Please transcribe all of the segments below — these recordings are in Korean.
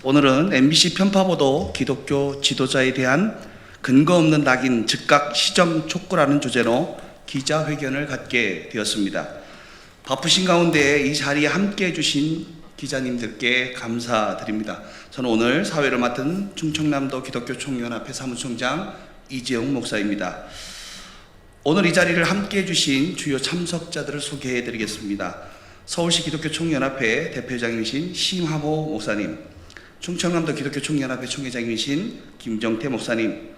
오늘은 MBC 편파보도 기독교 지도자에 대한 근거 없는 낙인 즉각 시정 촉구라는 주제로 기자회견을 갖게 되었습니다. 바쁘신 가운데 이 자리에 함께해 주신 기자님들께 감사드립니다. 저는 오늘 사회를 맡은 충청남도 기독교 총연합회 사무총장 이재용 목사입니다. 오늘 이 자리를 함께해 주신 주요 참석자들을 소개해 드리겠습니다. 서울시 기독교 총연합회 대표장이신 심하보 목사님, 충청남도 기독교 총연합회 총회장이신 김정태 목사님,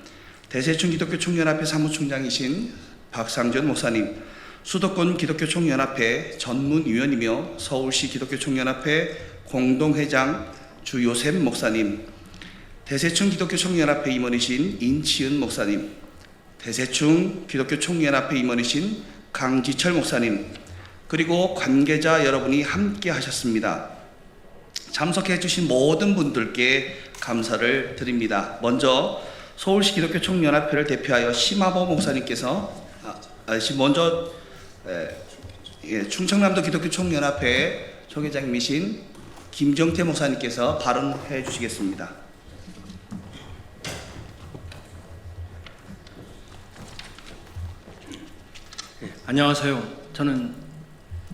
대세충 기독교 총연합회 사무총장이신 박상전 목사님, 수도권 기독교 총연합회 전문위원이며 서울시 기독교 총연합회 공동회장 주요셉 목사님, 대세충 기독교 총연합회 임원이신 인치은 목사님, 대세충 기독교 총연합회 임원이신 강지철 목사님, 그리고 관계자 여러분이 함께 하셨습니다. 참석해 주신 모든 분들께 감사를 드립니다. 먼저 서울시 기독교 총연합회를 대표하여 심하보 목사님께서 먼저 충청남도 기독교 총연합회 총회장이신 김정태 목사님께서 발언해 주시겠습니다. 안녕하세요. 저는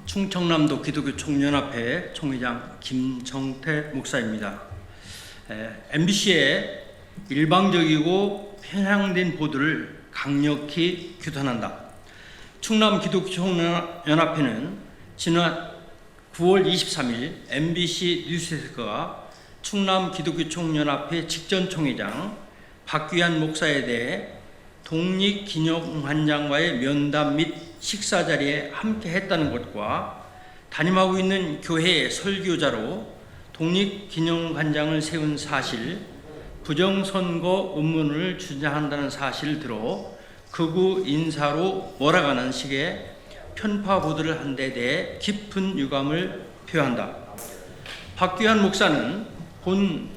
충청남도 기독교 총연합회 총회장 김정태 목사입니다. MBC의 일방적이고 편향된 보도를 강력히 규탄한다. 충남 기독교 총연합회는 지난 9월 23일 MBC 뉴스데스크가 충남 기독교 총연합회 직전 총회장 박귀한 목사에 대해 독립기념관장과의 면담 및 식사 자리에 함께 했다는 것과 담임하고 있는 교회의 설교자로 독립기념관장을 세운 사실, 부정선거 음모론을 주장한다는 사실을 들어 극우 인사로 몰아가는 식의 편파 보도를 한 데 대해 깊은 유감을 표한다. 박귀한 목사는 본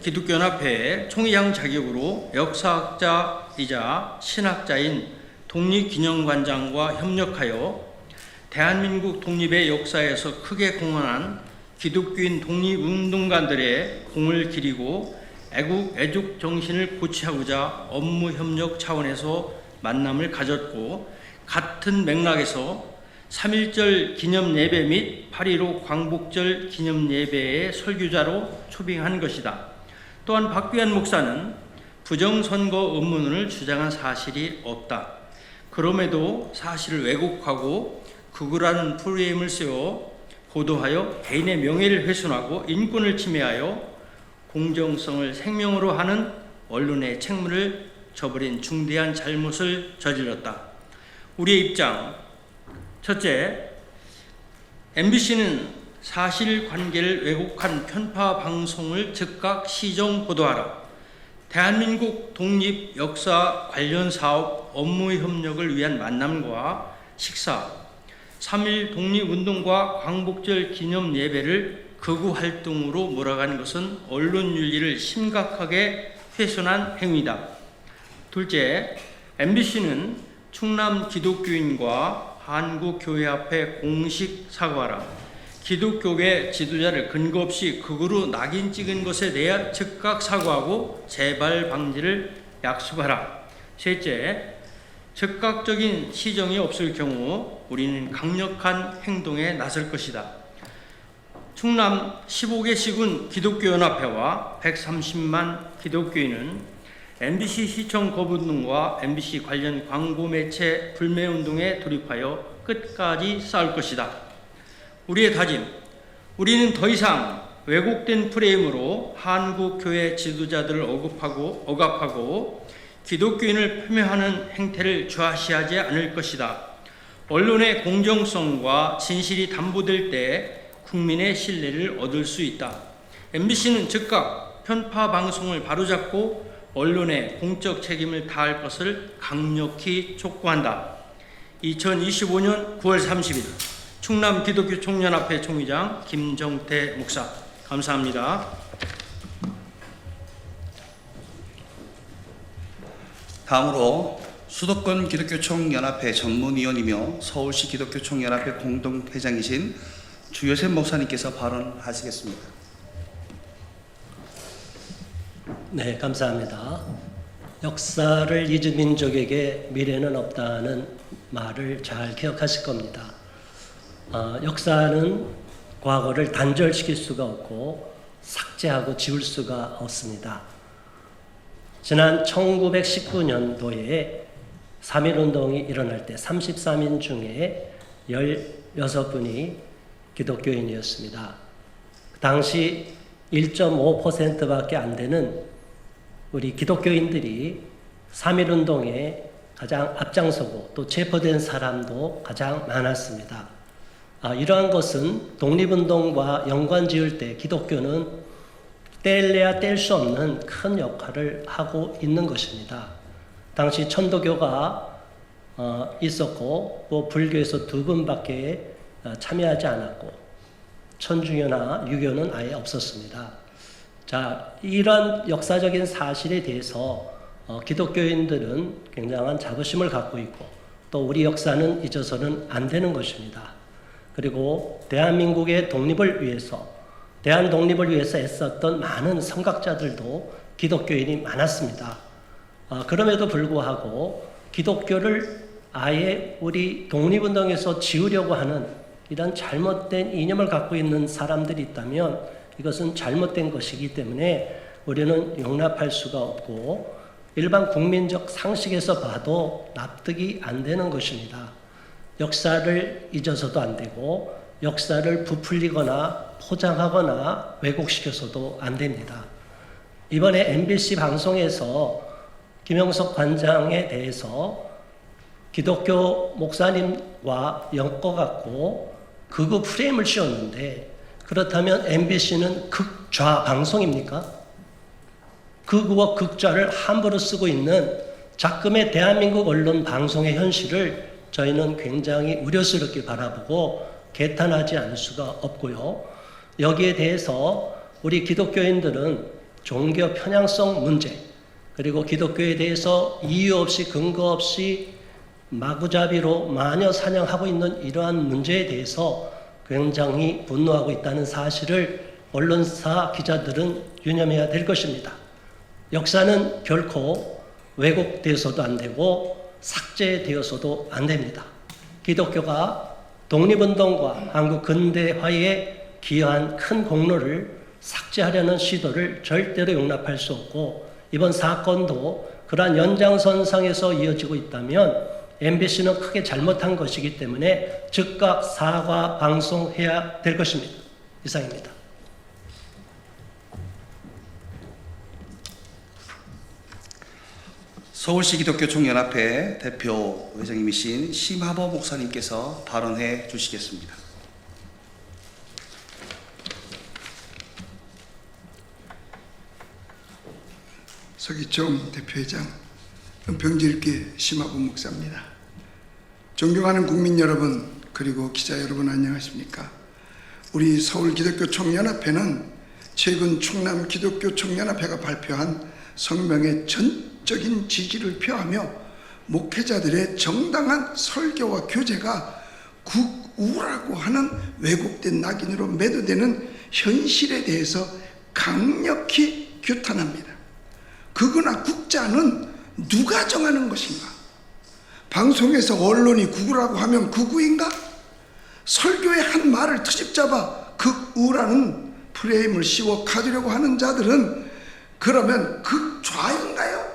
기독교연합회의 총회장 자격으로 역사학자이자 신학자인 독립기념관장과 협력하여 대한민국 독립의 역사에서 크게 공헌한 기독교인 독립운동가들의 공을 기리고 애국 정신을 고취하고자 업무 협력 차원에서 만남을 가졌고, 같은 맥락에서 3.1절 기념예배 및 8.15 광복절 기념예배의 설교자로 초빙한 것이다. 또한 박귀한 목사는 부정선거 음모론을 주장한 사실이 없다. 그럼에도 사실을 왜곡하고 극우라는 프레임을 세워 보도하여 개인의 명예를 훼손하고 인권을 침해하여 공정성을 생명으로 하는 언론의 책무를 저버린 중대한 잘못을 저질렀다. 우리의 입장, 첫째, MBC는 사실관계를 왜곡한 편파 방송을 즉각 시정 보도하라. 대한민국 독립 역사 관련 사업 업무 협력을 위한 만남과 식사, 3.1 독립운동과 광복절 기념 예배를 극우 활동으로 몰아가는 것은 언론 윤리를 심각하게 훼손한 행위다. 둘째, MBC는 충남 기독교인과 한국교회앞에 공식 사과하라. 기독교계 지도자를 근거 없이 극우로 낙인 찍은 것에 대해 즉각 사과하고 재발 방지를 약속하라. 셋째, 즉각적인 시정이 없을 경우 우리는 강력한 행동에 나설 것이다. 충남 15개 시군 기독교연합회와 130만 기독교인은 MBC 시청 거부운동과 MBC 관련 광고 매체 불매운동에 돌입하여 끝까지 싸울 것이다. 우리의 다짐, 우리는 더 이상 왜곡된 프레임으로 한국교회 지도자들을 억압하고 기독교인을 폄훼하는 행태를 좌시하지 않을 것이다. 언론의 공정성과 진실이 담보될 때 국민의 신뢰를 얻을 수 있다. MBC는 즉각 편파 방송을 바로잡고 언론의 공적 책임을 다할 것을 강력히 촉구한다. 2025년 9월 30일 충남 기독교 총연합회 총회장 김정태 목사, 감사합니다. 다음으로 수도권 기독교 총연합회 전문위원이며 서울시 기독교 총연합회 공동회장이신 주요셉 목사님께서 발언하시겠습니다. 네, 감사합니다. 역사를 잊은 민족에게 미래는 없다는 말을 잘 기억하실 겁니다. 역사는 과거를 단절시킬 수가 없고 삭제하고 지울 수가 없습니다. 지난 1919년도에 3.1운동이 일어날 때 33인 중에 16분이 기독교인이었습니다. 당시 1.5%밖에 안 되는 우리 기독교인들이 3.1운동에 가장 앞장서고 또 체포된 사람도 가장 많았습니다. 이러한 것은 독립운동과 연관 지을 때 기독교는 뗄래야 뗄 수 없는 큰 역할을 하고 있는 것입니다. 당시 천도교가 있었고 또 불교에서 2분밖에 참여하지 않았고 천주교나 유교는 아예 없었습니다. 자, 이런 역사적인 사실에 대해서 기독교인들은 굉장한 자부심을 갖고 있고 또 우리 역사는 잊어서는 안 되는 것입니다. 그리고 대한민국의 독립을 위해서 대한 독립을 위해서 애썼던 많은 선각자들도 기독교인이 많았습니다. 그럼에도 불구하고 기독교를 아예 우리 독립운동에서 지우려고 하는 이런 잘못된 이념을 갖고 있는 사람들이 있다면 이것은 잘못된 것이기 때문에 우리는 용납할 수가 없고 일반 국민적 상식에서 봐도 납득이 안 되는 것입니다. 역사를 잊어서도 안 되고 역사를 부풀리거나 포장하거나 왜곡시켜서도 안 됩니다. 이번에 MBC 방송에서 김영석 관장에 대해서 기독교 목사님과 엮어갖고 극우 프레임을 씌웠는데 그렇다면 MBC는 극좌 방송입니까? 극우와 극좌를 함부로 쓰고 있는 작금의 대한민국 언론 방송의 현실을 저희는 굉장히 우려스럽게 바라보고 개탄하지 않을 수가 없고요. 여기에 대해서 우리 기독교인들은 종교 편향성 문제 그리고 기독교에 대해서 이유 없이 근거 없이 마구잡이로 마녀 사냥하고 있는 이러한 문제에 대해서 굉장히 분노하고 있다는 사실을 언론사 기자들은 유념해야 될 것입니다. 역사는 결코 왜곡되어서도 안 되고 삭제되어서도 안 됩니다. 기독교가 독립운동과 한국 근대화에 기여한 큰 공로를 삭제하려는 시도를 절대로 용납할 수 없고 이번 사건도 그러한 연장선상에서 이어지고 있다면 MBC는 크게 잘못한 것이기 때문에 즉각 사과 방송해야 될 것입니다. 이상입니다. 서울시 기독교 총연합회 대표 회장님이신 심하보 목사님께서 발언해 주시겠습니다. 서기총 대표회장 은평지일교 심하보 목사입니다. 존경하는 국민 여러분 그리고 기자 여러분 안녕하십니까? 우리 서울 기독교 총연합회는 최근 충남 기독교 총연합회가 발표한 성명에 전적인 지지를 표하며 목회자들의 정당한 설교와 교제가 국우라고 하는 왜곡된 낙인으로 매도되는 현실에 대해서 강력히 규탄합니다. 극우나 국자는 누가 정하는 것인가? 방송에서 언론이 극우라고 하면 극우인가? 설교의 한 말을 트집잡아 극우라는 프레임을 씌워 가두려고 하는 자들은 그러면 극좌인가요?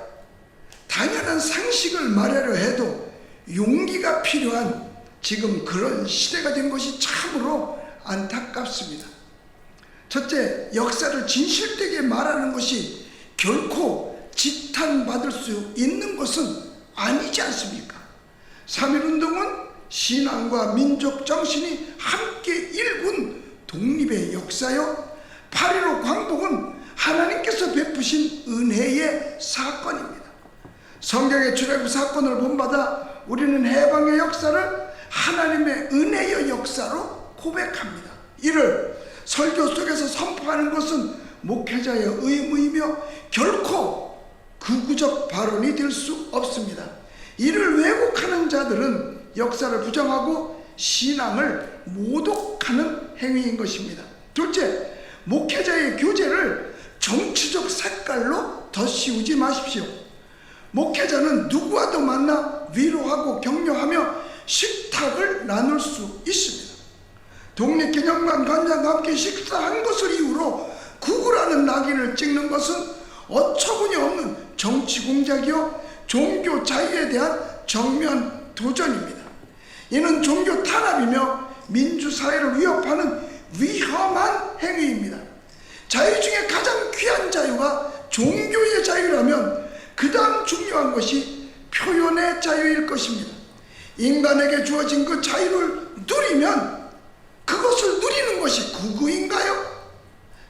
당연한 상식을 말하려 해도 용기가 필요한 지금 그런 시대가 된 것이 참으로 안타깝습니다. 첫째, 역사를 진실되게 말하는 것이 결코 지탄받을 수 있는 것은 아니지 않습니까? 3.1운동은 신앙과 민족 정신이 함께 일군 독립의 역사요 8.15 광복은 하나님께서 베푸신 은혜의 사건입니다. 성경의 출애굽 사건을 본받아 우리는 해방의 역사를 하나님의 은혜의 역사로 고백합니다. 이를 설교 속에서 선포하는 것은 목회자의 의무이며 결코 극우적 발언이 될 수 없습니다. 이를 왜곡하는 자들은 역사를 부정하고 신앙을 모독하는 행위인 것입니다. 둘째, 목회자의 교제를 정치적 색깔로 더 씌우지 마십시오. 목회자는 누구와도 만나 위로하고 격려하며 식탁을 나눌 수 있습니다. 독립기념관 관장과 함께 식사한 것을 이유로 구구라는 낙인을 찍는 것은 어처구니 없는 정치 공작이요 종교 자유에 대한 정면 도전입니다. 이는 종교 탄압이며 민주사회를 위협하는 위험한 행위입니다. 자유 중에 가장 귀한 자유가 종교의 자유라면 그 다음 중요한 것이 표현의 자유일 것입니다. 인간에게 주어진 그 자유를 누리면 그것을 누리는 것이 구구인가요?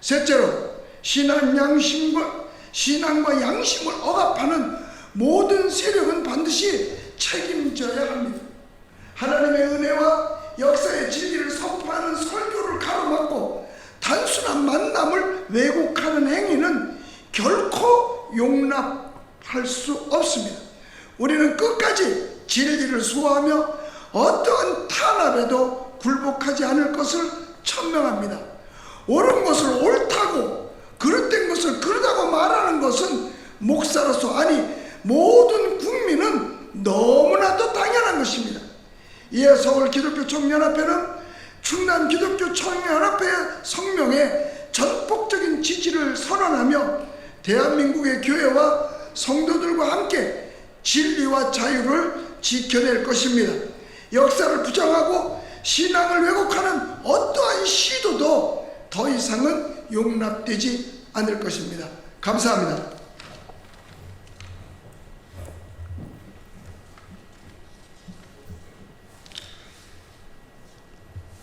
셋째로 신앙과 양심을 억압하는 모든 세력은 반드시 책임져야 합니다. 하나님의 은혜와 역사의 진리를 선포하는 설교를 가로막고 단순한 만남을 왜곡하는 행위는 결코 용납할 수 없습니다. 우리는 끝까지 진리를 수호하며 어떠한 탄압에도 굴복하지 않을 것을 천명합니다. 옳은 것을 옳다고, 그릇된 것을 그르다고 말하는 것은 목사로서, 아니 모든 국민은 너무나도 당연한 것입니다. 이에 서울 기독교 청년합회는 충남 기독교 청년합회의 성명에 전폭적인 지지를 선언하며 대한민국의 교회와 성도들과 함께 진리와 자유를 지켜낼 것입니다. 역사를 부정하고 신앙을 왜곡하는 어떠한 시도도 더 이상은 용납되지 않을 것입니다. 감사합니다.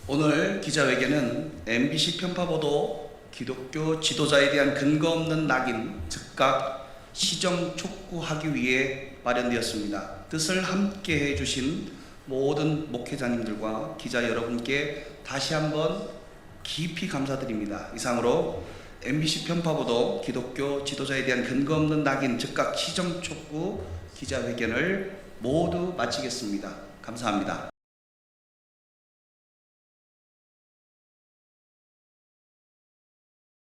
오늘 기자회견은 MBC 편파보도 기독교 지도자에 대한 근거 없는 낙인 즉각 시정 촉구하기 위해 마련되었습니다. 뜻을 함께 해주신 모든 목회자님들과 기자 여러분께 다시 한번 깊이 감사드립니다. 이상으로 MBC 편파보도 기독교 지도자에 대한 근거 없는 낙인 즉각 시정 촉구 기자회견을 모두 마치겠습니다. 감사합니다.